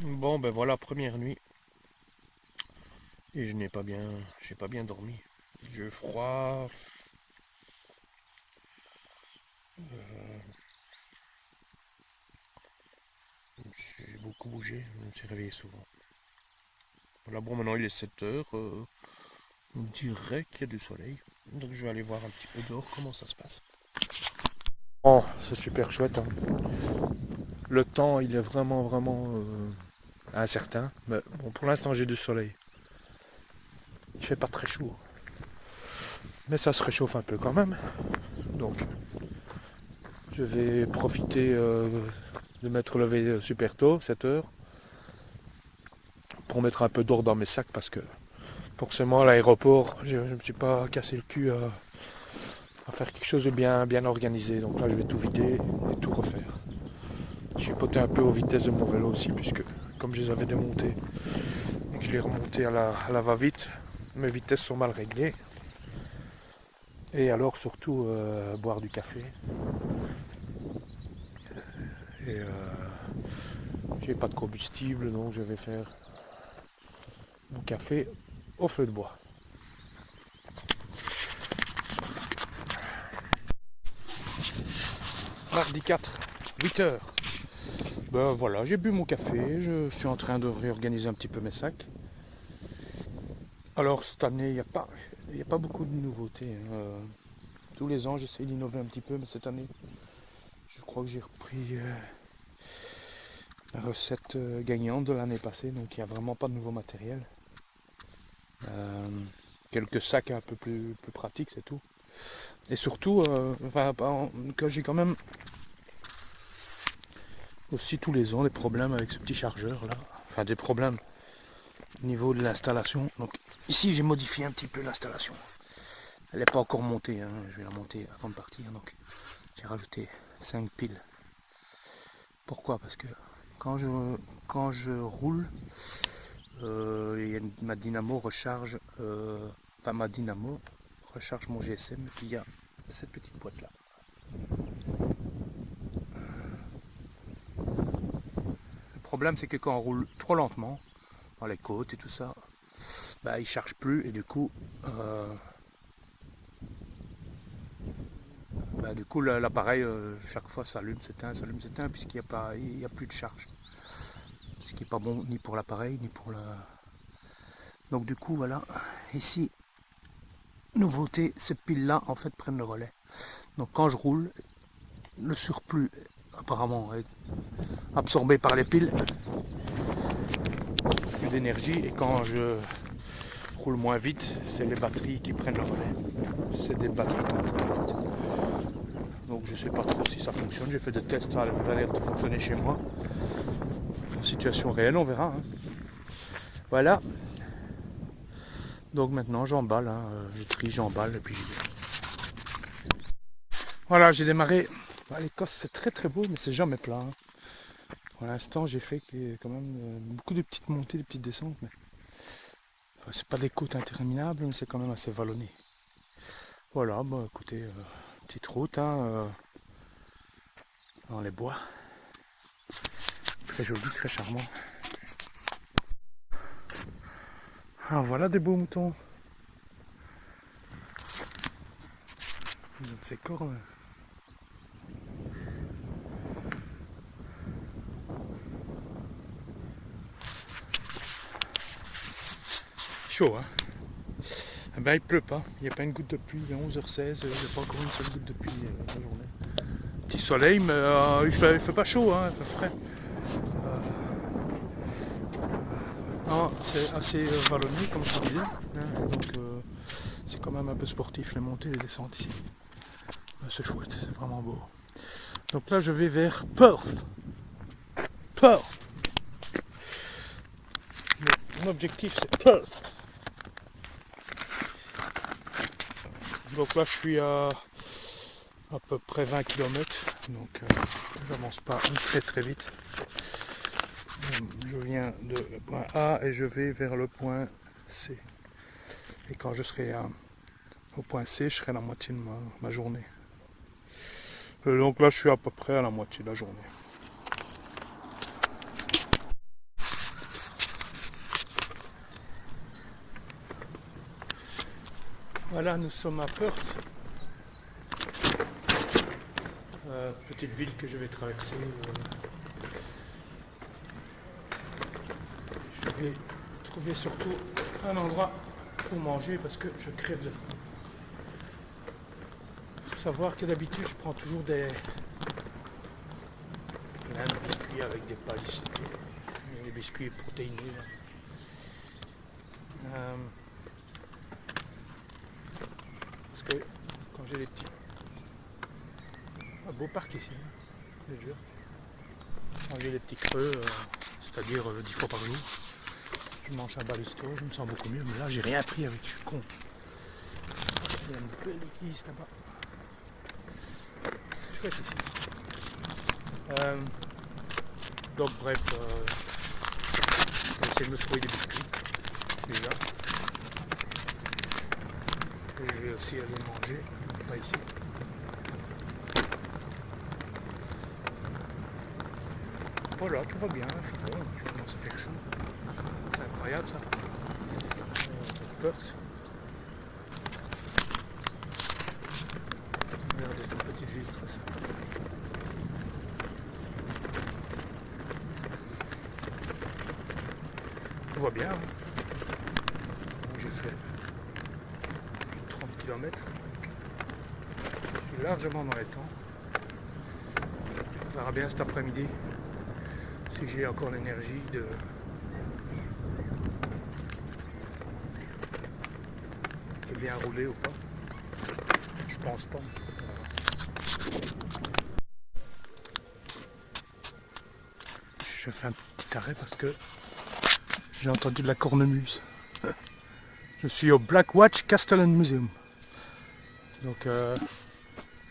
Bon ben voilà, première nuit. Et j'ai pas bien dormi. J'ai froid. J'ai beaucoup bougé, je me suis réveillé souvent. Voilà, bon maintenant il est 7 heures. On dirait qu'il y a du soleil. Donc je vais aller voir un petit peu dehors comment ça se passe. Oh, c'est super chouette, hein. Le temps il est vraiment incertain. Mais bon, pour l'instant j'ai du soleil. Il fait pas très chaud. Mais ça se réchauffe un peu quand même. Donc je vais profiter de m'être levé super tôt, 7 heures, pour mettre un peu d'ordre dans mes sacs parce que forcément à l'aéroport, je ne me suis pas cassé le cul à faire quelque chose de bien organisé. Donc là je vais tout vider et tout refaire. J'ai poté un peu aux vitesses de mon vélo aussi puisque comme je les avais démontés et que je les remontais à la va-vite, mes vitesses sont mal réglées. Et alors surtout boire du café. Et j'ai pas de combustible donc je vais faire mon café au feu de bois. Mardi 4, 8 heures. Ben voilà, j'ai bu mon café, je suis en train de réorganiser un petit peu mes sacs. Alors cette année, il y a pas beaucoup de nouveautés, hein. Tous les ans, j'essaie d'innover un petit peu, mais cette année, je crois que j'ai repris la recette gagnante de l'année passée, donc il n'y a vraiment pas de nouveau matériel. Euh, Quelques sacs un peu plus pratiques, c'est tout. Et surtout, que j'ai quand même aussi tous les ans des problèmes avec ce petit chargeur là. Enfin des problèmes au niveau de l'installation. Donc ici j'ai modifié un petit peu l'installation. Elle n'est pas encore montée, hein. Je vais la monter avant de partir. Donc j'ai rajouté 5 piles. Pourquoi? Parce que quand je roule, ma dynamo recharge, ma dynamo recharge mon GSM via cette petite boîte là. Le problème c'est que quand on roule trop lentement, dans les côtes et tout ça, bah, il charge plus et du coup l'appareil chaque fois s'allume, s'éteint puisqu'il n'y a plus de charge. Ce qui n'est pas bon ni pour l'appareil ni pour la. Donc du coup voilà, ici, nouveauté, ces piles là en fait prennent le relais. Donc quand je roule, le surplus apparemment est absorbé par les piles, plus d'énergie, et quand je roule moins vite, c'est les batteries qui prennent le relais. C'est des batteries temporaires en fait. Donc je sais pas trop si ça fonctionne, j'ai fait des tests, ça a l'air de fonctionner chez moi. En situation réelle, on verra, hein. Voilà. Donc maintenant j'emballe, hein. Je trie, j'emballe et puis j'y vais. Voilà, j'ai démarré. L'Écosse c'est très beau mais c'est jamais plat, hein. Pour l'instant j'ai fait quand même beaucoup de petites montées, de petites descentes, mais c'est pas des côtes interminables, mais c'est quand même assez vallonné. Voilà, bah écoutez, petite route, hein, dans les bois. Très joli, très charmant. Ah voilà des beaux moutons. Ils ont de ces cornes. Chaud, hein. Eh ben il pleut pas, il n'y a pas une goutte de pluie, il est 11h16, il n'y a pas encore une seule goutte de pluie la journée. Petit soleil, mais il fait pas chaud, hein, il fait frais. C'est assez vallonné comme je disais, hein, donc c'est quand même un peu sportif les montées et les descentes ici. C'est chouette, c'est vraiment beau. Donc là je vais vers Perth. Perth. Mon objectif c'est Perth. Donc là je suis à peu près 20 km, donc j'avance pas très vite. Je viens de point A et je vais vers le point C. Et quand je serai au point C, je serai à la moitié de ma journée. Donc là je suis à peu près à la moitié de la journée. Voilà, nous sommes à Perth, petite ville que je vais traverser. Je vais trouver surtout un endroit pour manger parce que je crève de faim. Il faut savoir que d'habitude je prends toujours plein de biscuits avec des palisses, des biscuits protéinés. Parce que quand j'ai des petits... Un beau parc ici, je jure. Quand j'ai des petits creux, c'est-à-dire 10 fois par jour, je mange un balisto, je me sens beaucoup mieux. Mais là, j'ai rien pris avec, je suis con. Il y a une belle église là-bas. C'est chouette ici. Donc bref, je vais essayer de me trouver des biscuits déjà. Et je vais aussi aller manger, pas ici. Voilà, tout va bien, il commence à faire chaud. C'est incroyable ça. Perth. Regardez, une petite ville très sympa. Tout va bien. Hein. J'ai fait 30 km. Je suis largement dans les temps. On verra bien cet après-midi si j'ai encore l'énergie de bien rouler ou pas. Je pense pas. Je fais un petit arrêt parce que j'ai entendu de la cornemuse. Je suis au Blackwatch Castellan Museum. Donc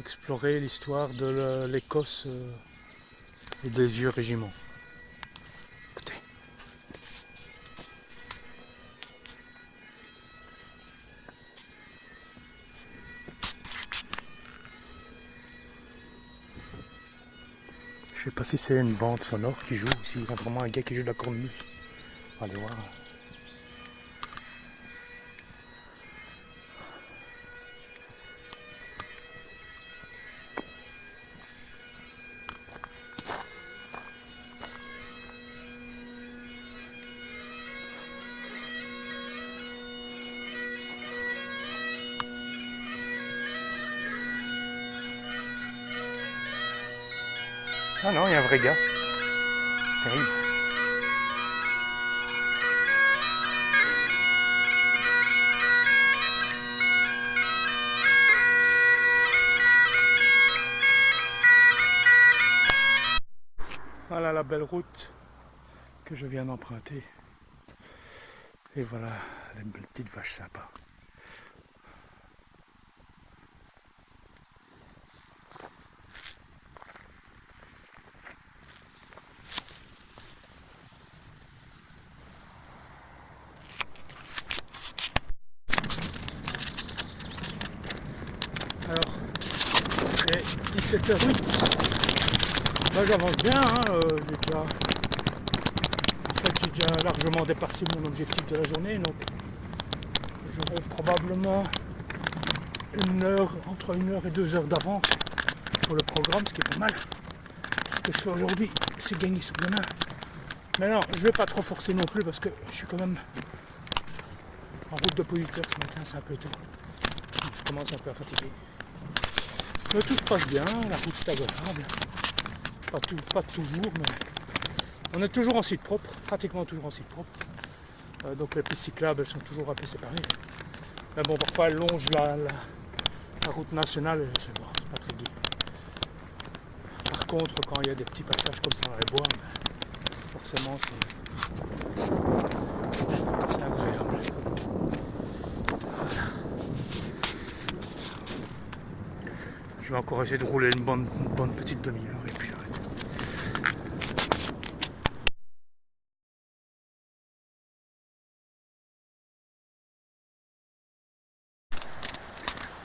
explorer l'histoire de l'Écosse et des vieux régiments. Écoutez. Je sais pas si c'est une bande sonore qui joue, ou si c'est vraiment un gars qui joue de la cornemuse. Allez voir. Ah non, il y a un vrai gars. Terrible. Voilà la belle route que je viens d'emprunter. Et voilà les belles petites vaches sympas. Alors, c'est 17h08. Là j'avance bien, hein, j'ai déjà largement dépassé mon objectif de la journée, donc j'aurai probablement entre 1 heure et 2 heures d'avance pour le programme, ce qui est pas mal. Ce que je fais aujourd'hui, c'est gagner sur demain. Mais non, je vais pas trop forcer non plus parce que je suis quand même en route de Pulitzer ce matin, c'est un peu tôt. Je commence un peu à fatiguer. Mais tout se passe bien, la route est agréable. Pas toujours, mais on est toujours en site propre, pratiquement toujours en site propre. Donc les pistes cyclables elles sont toujours un peu séparées. Mais bon, parfois elles longent la route nationale et c'est pas très gai. Par contre, quand il y a des petits passages comme ça dans les bois, forcément c'est agréable. Je vais encore essayer de rouler une bonne petite demi-heure et puis j'arrête.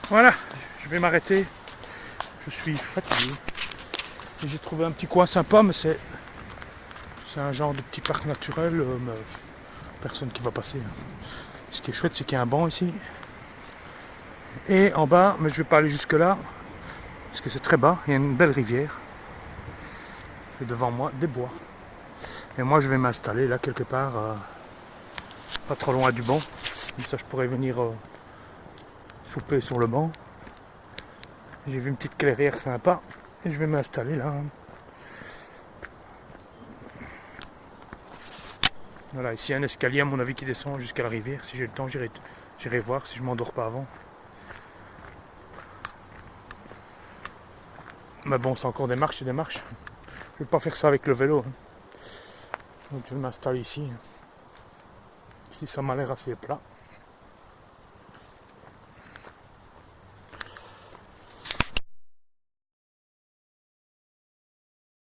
Voilà, je vais m'arrêter. Je suis fatigué. J'ai trouvé un petit coin sympa, mais c'est un genre de petit parc naturel, mais personne qui va passer. Ce qui est chouette, c'est qu'il y a un banc ici. Et en bas, mais je ne vais pas aller jusque là, parce que c'est très bas, il y a une belle rivière. Et devant moi, des bois. Et moi je vais m'installer là quelque part, pas trop loin du banc. Comme ça je pourrais venir souper sur le banc. J'ai vu une petite clairière sympa. Et je vais m'installer là. Voilà, ici il y a un escalier à mon avis qui descend jusqu'à la rivière. Si j'ai le temps, j'irai voir si je m'endors pas avant. Mais bon, c'est encore des marches et des marches. Je vais pas faire ça avec le vélo. Donc je m'installe ici. Ici ça m'a l'air assez plat.